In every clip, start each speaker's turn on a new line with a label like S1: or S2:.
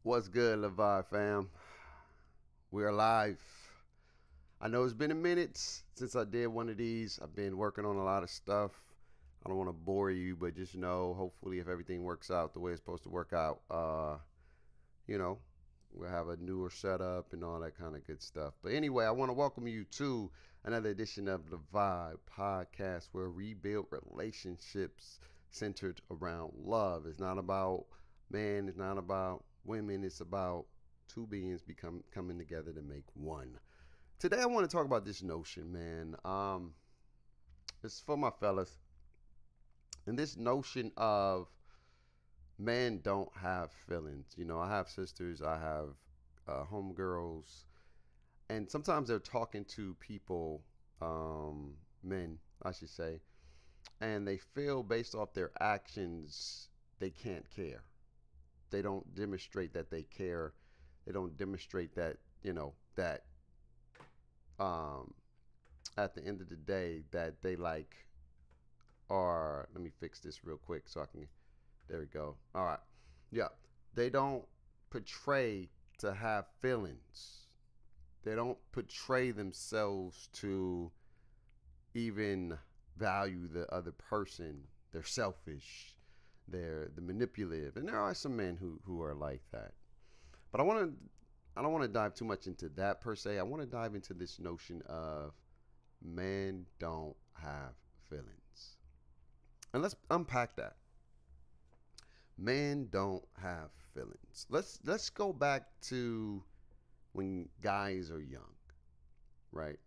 S1: What's good, Levi fam? We're alive. I know it's been a minute since I did one of these. I've been working on a lot of stuff. I don't want to bore you, but just know, hopefully, if everything works out the way it's supposed to work out, you know, we'll have a newer setup and all that kind of good stuff. But anyway, I want to welcome you to another edition of the Vibe Podcast, where we build relationships centered around love. It's not about man. It's not about women. It's about two beings coming together to make one. Today, I want to talk about this notion, man. It's for my fellas, and this notion of men don't have feelings. You know, I have sisters, I have homegirls, and sometimes they're talking to people, men, I should say, and they feel based off their actions they can't care. They don't demonstrate that they care. They don't demonstrate that that um, at the end of the day that they like are. Let me fix this real quick so I can. There we go. All right. Yeah. They don't portray to have feelings. They don't portray themselves to even value the other person. They're selfish. They're the manipulative, and there are some men who are like that. But I don't want to dive too much into that per se. I want to dive into this notion of men don't have feelings, and let's unpack that. Men don't have feelings. Let's go back to when guys are young, right?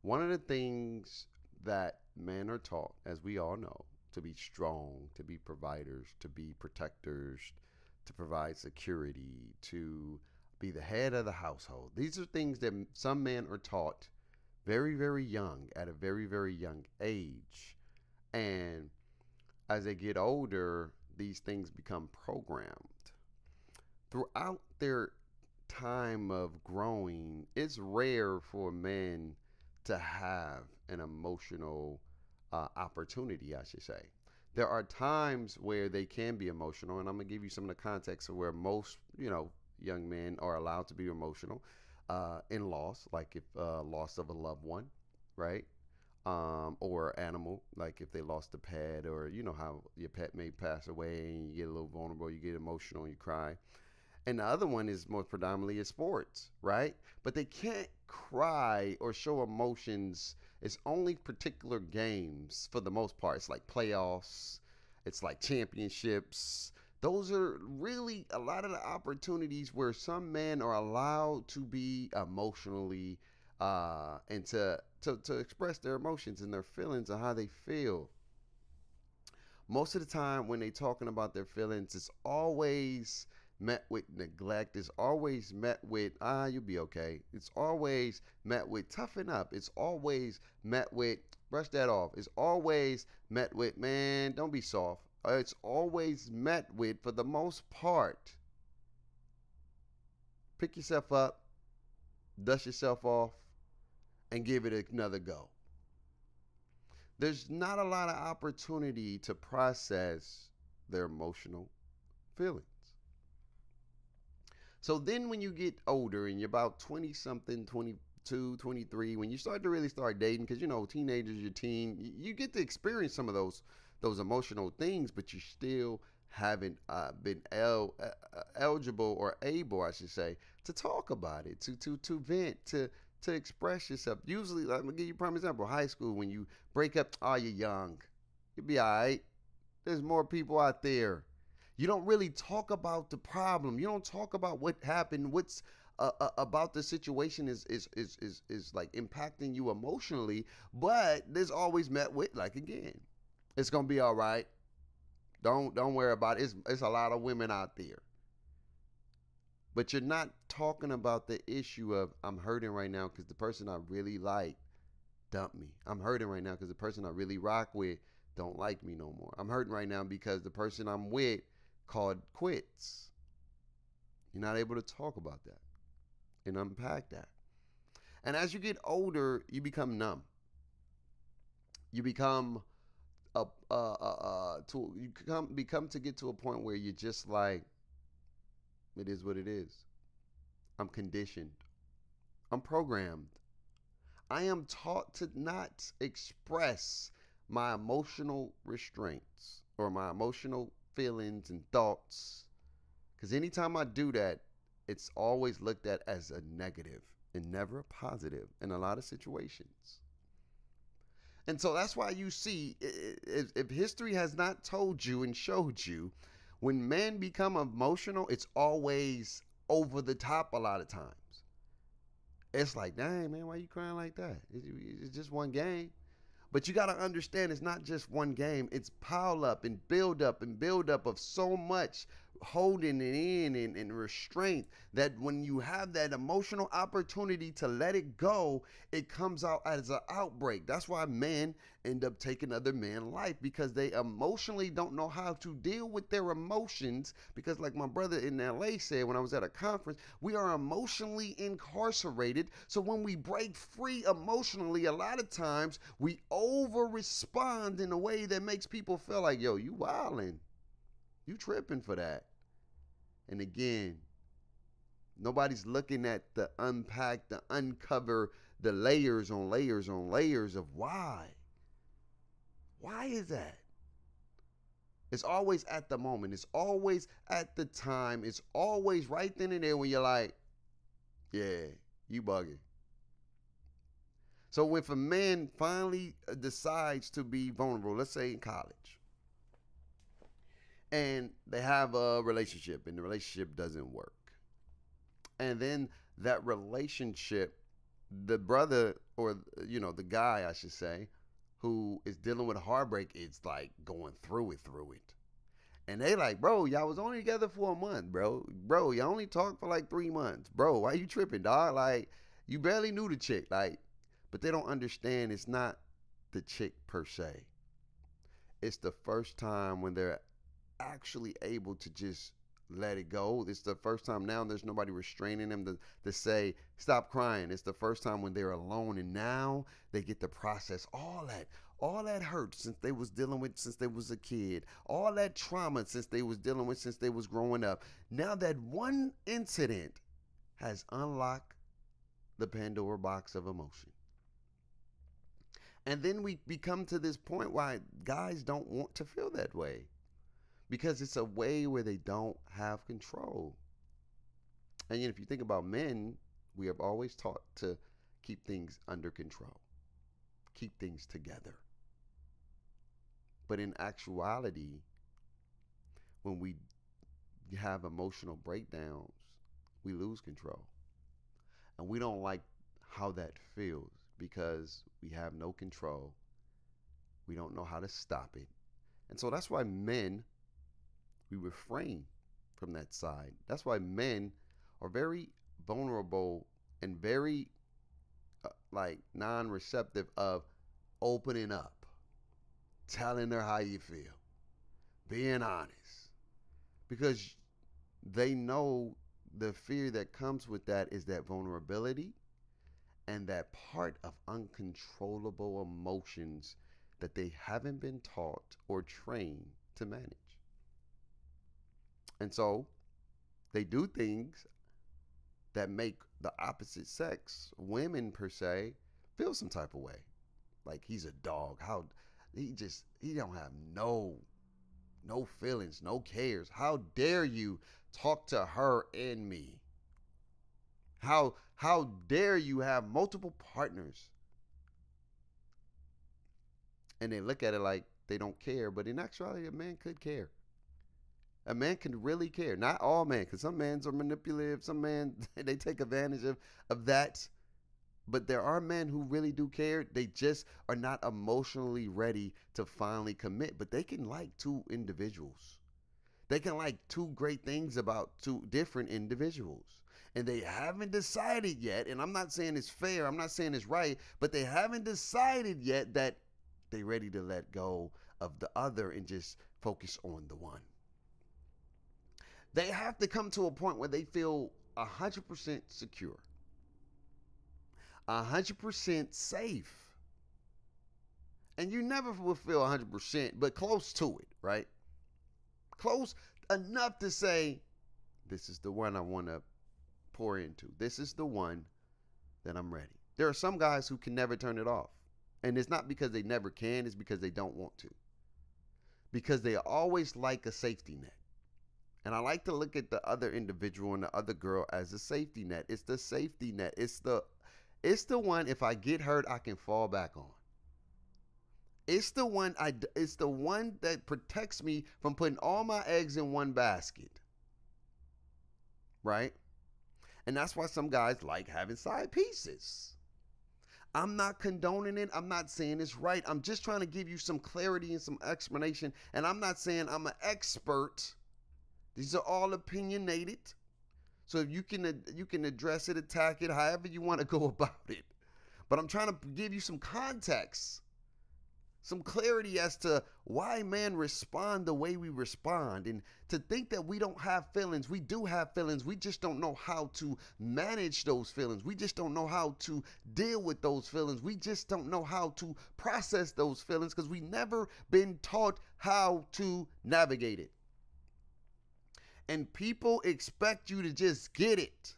S1: One of the things that men are taught, as we all know, to be strong, to be providers, to be protectors, to provide security, to be the head of the household. These are things that some men are taught very, very young, at a very, very young age. And as they get older, these things become programmed. Throughout their time of growing, it's rare for men to have an emotional opportunity, I should say. There are times where they can be emotional, and I'm gonna give you some of the context of where most, young men are allowed to be emotional in loss, like if loss of a loved one, right? Or animal, like if they lost a pet, or you know how your pet may pass away and you get a little vulnerable, you get emotional, you cry. And the other one is most predominantly is sports, right? But they can't cry or show emotions. It's only particular games for the most part. It's like playoffs, it's like championships. Those are really a lot of the opportunities where some men are allowed to be emotionally and to express their emotions and their feelings and how they feel. Most of the time when they talking about their feelings, it's always met with neglect. It's always met with you'll be okay. It's always met with toughen up. It's always met with brush that off. It's always met with man, don't be soft. It's always met with, for the most part, pick yourself up, dust yourself off, and give it another go. There's not a lot of opportunity to process their emotional feelings. So then when you get older and you're about 20 something, 22, 23, when you start to really start dating, because you know, teenagers, you're teen, you get to experience some of those emotional things, but you still haven't been eligible or able, I should say, to talk about it, to vent, to express yourself. Usually, I'm gonna give you a prime example. High school, when you break up, oh, you're young, you'll be all right. There's more people out there. You don't really talk about the problem. You don't talk about what happened. What's about the situation is like impacting you emotionally. But there's always met with, like, again, it's gonna be all right. Don't worry about it. It's a lot of women out there. But you're not talking about the issue of I'm hurting right now because the person I really like dumped me. I'm hurting right now because the person I really rock with don't like me no more. I'm hurting right now because the person I'm with called quits. You're not able to talk about that and unpack that. And as you get older, you become numb. You become to you become to get to a point where you're just like, It is what it is. I'm conditioned. I'm programmed. I am taught to not express my emotional restraints or my emotional feelings and thoughts. Because anytime I do that, it's always looked at as a negative and never a positive in a lot of situations. And so that's why you see, if history has not told you and showed you, when men become emotional, it's always over the top a lot of times. It's like, dang, man, why you crying like that? It's just one game. But you got to understand it's not just one game. It's pile up and build up and build up of so much holding it in and restraint that when you have that emotional opportunity to let it go, it comes out as an outbreak. That's why men end up taking other men's life because they emotionally don't know how to deal with their emotions. Because, like my brother in LA said when I was at a conference, we are emotionally incarcerated. So when we break free emotionally, a lot of times we over respond in a way that makes people feel like, yo, you wildin'. You tripping for that. And again, nobody's looking at the unpack, the uncover, the layers on layers on layers of why. Why is that? It's always at the moment. It's always at the time. It's always right then and there when you're like, yeah, you bugging. So if a man finally decides to be vulnerable, let's say in college, and they have a relationship and the relationship doesn't work, and then that relationship, the brother or the guy I should say, who is dealing with heartbreak is like going through it, and they like, bro, y'all was only together for a month, bro, y'all only talked for like 3 months, bro, why you tripping, dog? Like, you barely knew the chick, like. But they don't understand it's not the chick per se. It's the first time when they're actually able to just let it go. It's the first time now there's nobody restraining them to say, stop crying. It's the first time when they're alone and now they get to process all that hurt since they was dealing with since they was a kid, all that trauma since they was dealing with since they was growing up. Now that one incident has unlocked the Pandora box of emotion. And then we become to this point why guys don't want to feel that way because it's a way where they don't have control. And yet, if you think about men, we have always taught to keep things under control, keep things together. But in actuality, when we have emotional breakdowns, we lose control. And we don't like how that feels because we have no control. We don't know how to stop it. And so that's why men, we refrain from that side. That's why men are very vulnerable and very like non-receptive of opening up, telling her how you feel, being honest. Because they know the fear that comes with that is that vulnerability and that part of uncontrollable emotions that they haven't been taught or trained to manage. And so they do things that make the opposite sex, women per se, feel some type of way. Like he's a dog. How he don't have no feelings, no cares. How dare you talk to her and me? How dare you have multiple partners? And they look at it like they don't care, but in actuality, a man could care. A man can really care. Not all men, because some men are manipulative. Some men they take advantage of that. But there are men who really do care. They just are not emotionally ready to finally commit. But they can like two individuals. They can like two great things about two different individuals. And they haven't decided yet, and I'm not saying it's fair, I'm not saying it's right, but they haven't decided yet that they're ready to let go of the other and just focus on the one. They have to come to a point where they feel 100% secure, 100% safe. And you never will feel 100%, but close to it, right? Close enough to say, This is the one I want to pour into. This is the one that I'm ready. There are some guys who can never turn it off. And it's not because they never can, it's because they don't want to. Because they always like a safety net. And I like to look at the other individual and the other girl as a safety net. It's the safety net. It's the one, if I get hurt, I can fall back on. It's the one that protects me from putting all my eggs in one basket. Right? And that's why some guys like having side pieces. I'm not condoning it. I'm not saying it's right. I'm just trying to give you some clarity and some explanation. And I'm not saying I'm an expert. These are all opinionated. So you can address it, attack it, however you want to go about it. But I'm trying to give you some context, some clarity as to why men respond the way we respond. And to think that we don't have feelings, we do have feelings. We just don't know how to manage those feelings. We just don't know how to deal with those feelings. We just don't know how to process those feelings because we've never been taught how to navigate it. And people expect you to just get it.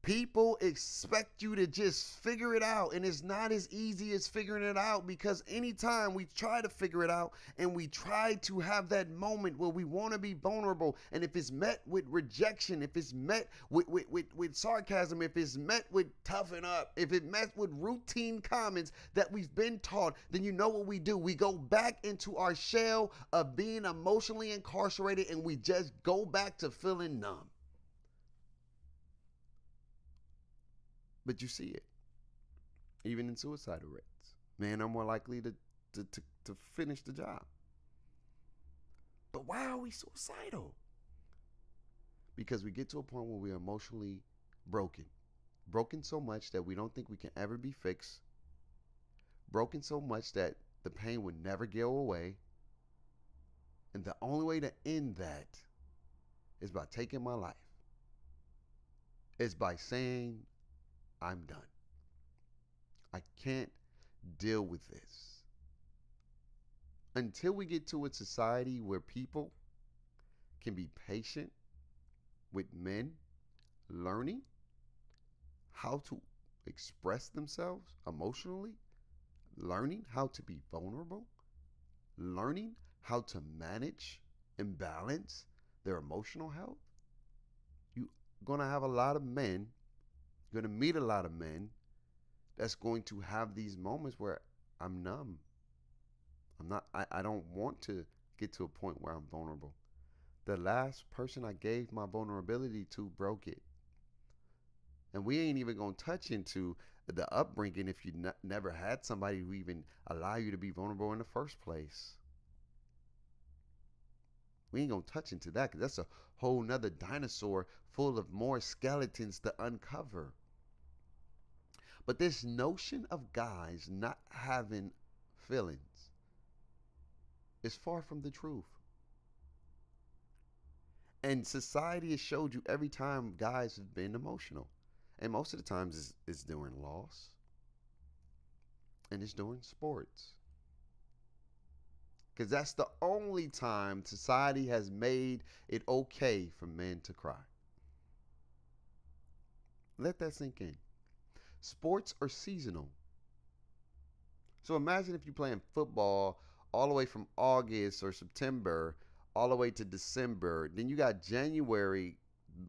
S1: People expect you to just figure it out, and it's not as easy as figuring it out, because anytime we try to figure it out and we try to have that moment where we want to be vulnerable, and if it's met with rejection, if it's met with sarcasm, if it's met with toughen up, if it's met with routine comments that we've been taught, then you know what we do. We go back into our shell of being emotionally incarcerated, and we just go back to feeling numb. But you see it, even in suicidal rates. Men are more likely to finish the job. But why are we suicidal? Because we get to a point where we're emotionally broken. Broken so much that we don't think we can ever be fixed. Broken so much that the pain would never go away. And the only way to end that is by taking my life. It's by saying, I'm done. I can't deal with this. Until we get to a society where people can be patient with men learning how to express themselves emotionally, learning how to be vulnerable, learning how to manage and balance their emotional health, you're going to have a lot of men, you're going to meet a lot of men that's going to have these moments where I'm numb. I don't want to get to a point where I'm vulnerable. The last person I gave my vulnerability to broke it. And we ain't even going to touch into the upbringing if you never had somebody who even allow you to be vulnerable in the first place. We ain't going to touch into that, because that's a whole nother dinosaur full of more skeletons to uncover. But this notion of guys not having feelings is far from the truth. And society has showed you every time guys have been emotional. And most of the times it's during loss. And it's during sports. Because that's the only time society has made it okay for men to cry. Let that sink in. Sports are seasonal. So imagine if you're playing football all the way from August or September all the way to December. Then you got January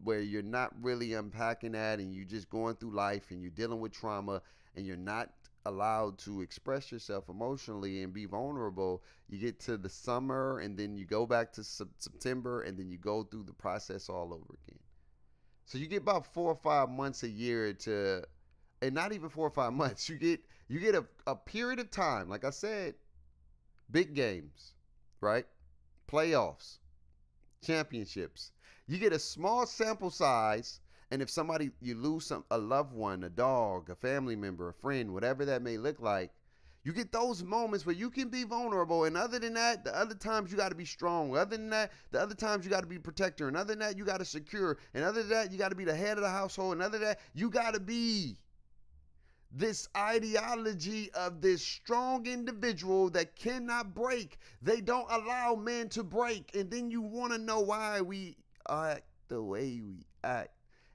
S1: where you're not really unpacking that and you're just going through life and you're dealing with trauma and you're not allowed to express yourself emotionally and be vulnerable. You get to the summer and then you go back to September and then you go through the process all over again. So you get about 4 or 5 months a year to, and not even 4 or 5 months, you get a period of time, like I said, big games, right? Playoffs, championships. You get a small sample size, and if you lose a loved one, a dog, a family member, a friend, whatever that may look like, you get those moments where you can be vulnerable. And other than that, the other times you got to be strong. Other than that, the other times you got to be protector. And other than that, you got to secure. And other than that, you got to be the head of the household. And other than that, you got to be this ideology of this strong individual that cannot break. They don't allow men to break. And then you want to know why we act the way we act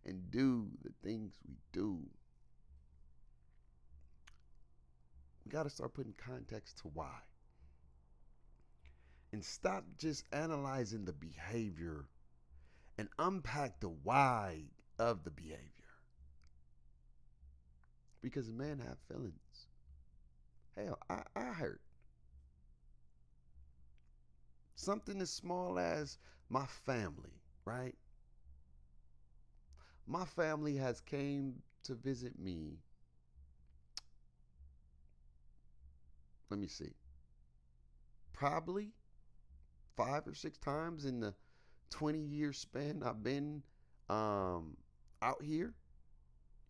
S1: and do the things we do. We got to start putting context to why. And stop just analyzing the behavior and unpack the why of the behavior. Because men have feelings. Hell, I hurt. Something as small as my family, right? My family has came to visit me. Let me see. Probably 5 or 6 times in the 20-year span I've been out here.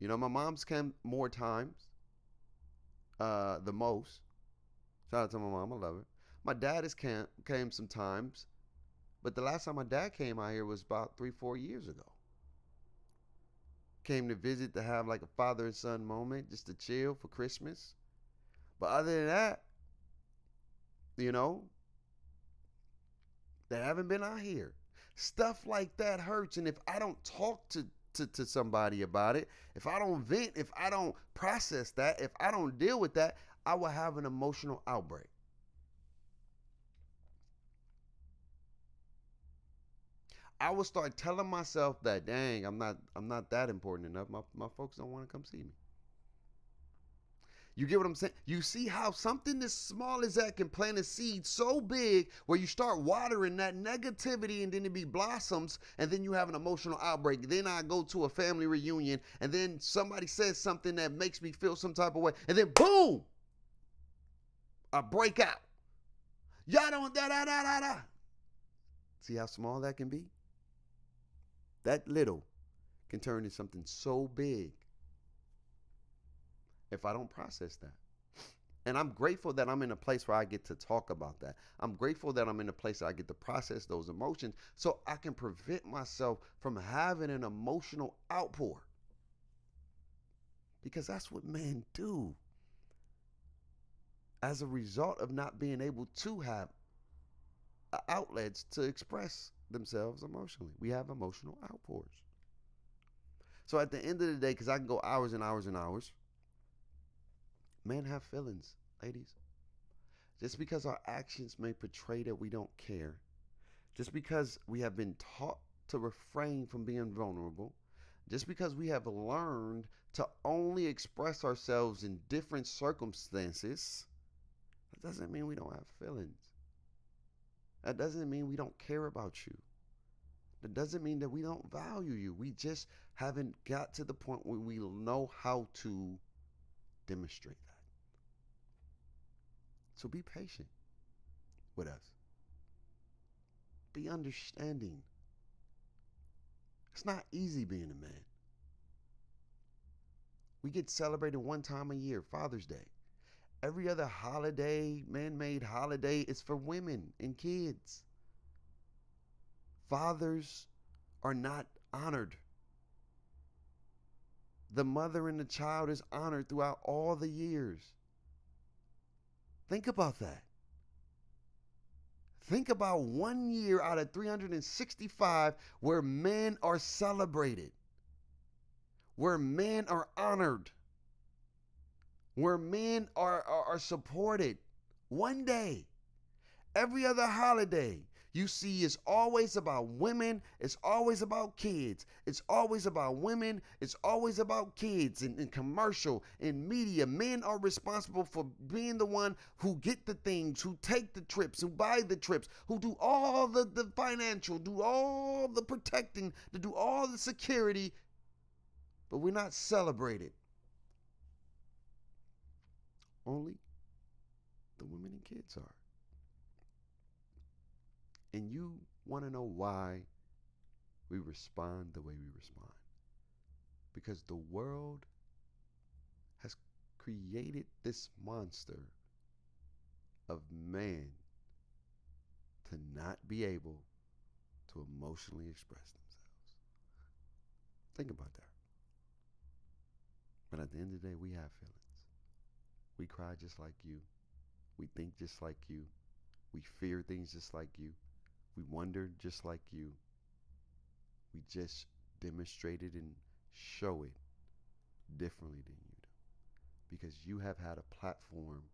S1: You know, my mom's came more times, the most. Shout out to my mom, I love her. My dad has came sometimes, but the last time my dad came out here was about 3, 4 years ago. Came to visit to have like a father and son moment, just to chill for Christmas. But other than that, you know, they haven't been out here. Stuff like that hurts. And if I don't talk to somebody about it, if I don't vent, if I don't process that, if I don't deal with that, I will have an emotional outbreak. I will start telling myself that, dang, I'm not that important enough. My folks don't want to come see me. You get what I'm saying? You see how something as small as that can plant a seed so big where you start watering that negativity and then it be blossoms and then you have an emotional outbreak. Then I go to a family reunion and then somebody says something that makes me feel some type of way and then boom, I break out. Y'all don't da da da da da. See how small that can be? That little can turn into something so big if I don't process that. And I'm grateful that I'm in a place where I get to talk about that. I'm grateful that I'm in a place that I get to process those emotions so I can prevent myself from having an emotional outpour. Because that's what men do as a result of not being able to have outlets to express themselves emotionally. We have emotional outpours. So at the end of the day, because I can go hours and hours and hours, men have feelings, ladies. Just because our actions may portray that we don't care, just because we have been taught to refrain from being vulnerable, just because we have learned to only express ourselves in different circumstances, that doesn't mean we don't have feelings. That doesn't mean we don't care about you. That doesn't mean that we don't value you. We just haven't got to the point where we know how to demonstrate that. So be patient with us. Be understanding. It's not easy being a man. We get celebrated one time a year, Father's Day. Every other holiday, man-made holiday, is for women and kids. Fathers are not honored. The mother and the child is honored throughout all the years. Think about that. Think about 1 year out of 365 where men are celebrated, where men are honored, where men are supported. One day. Every other holiday you see is always about women. It's always about kids. It's always about women. It's always about kids in commercial, in media. Men are responsible for being the one who get the things, who take the trips, who buy the trips, who do all the financial, do all the protecting, to do all the security. But we're not celebrated. Only the women and kids are. And you want to know why we respond the way we respond. Because the world has created this monster of man to not be able to emotionally express themselves. Think about that. But at the end of the day, we have feelings. We cry just like you. We think just like you. We fear things just like you. We wonder just like you. We just demonstrate it and show it differently than you do. Because you have had a platform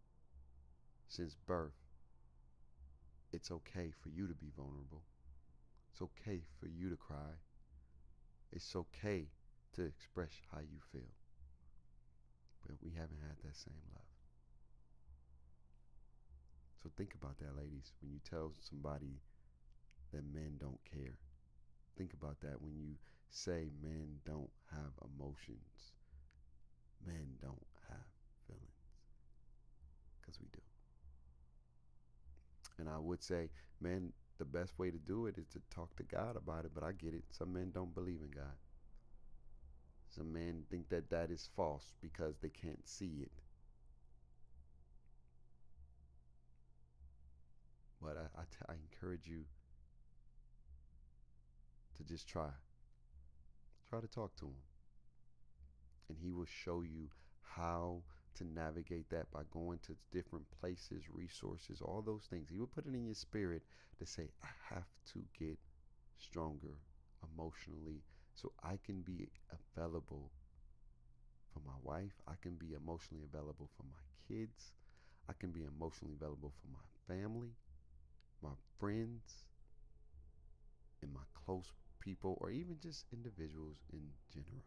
S1: since birth. It's okay for you to be vulnerable. It's okay for you to cry. It's okay to express how you feel. But we haven't had that same love. So think about that, ladies, when you tell somebody that men don't care. Think about that when you say men don't have emotions. Men don't have feelings. Because we do. And I would say, man, the best way to do it is to talk to God about it. But I get it. Some men don't believe in God. Some men think that that is false because they can't see it. But I encourage you to just try. Try to talk to him. And he will show you how to navigate that by going to different places, resources, all those things. He will put it in your spirit to say, I have to get stronger emotionally so I can be available for my wife. I can be emotionally available for my kids. I can be emotionally available for my family, my friends, and my close people, or even just individuals in general.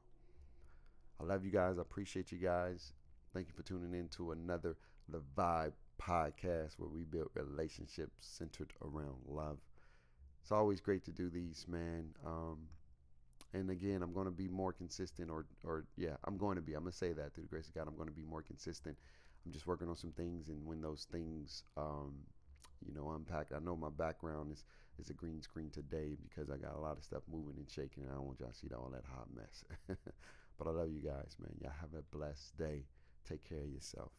S1: I love you guys. I appreciate you guys. Thank you for tuning in to another The Vibe podcast where we build relationships centered around love. It's always great to do these, man. And again, I'm going to be more consistent, or yeah, I'm going to be. I'm going to say that through the grace of God, I'm going to be more consistent. I'm just working on some things, and when those things, unpack. I know my background is a green screen today because I got a lot of stuff moving and shaking, and I don't want y'all to see all that hot mess. But I love you guys, man. Y'all have a blessed day. Take care of yourself.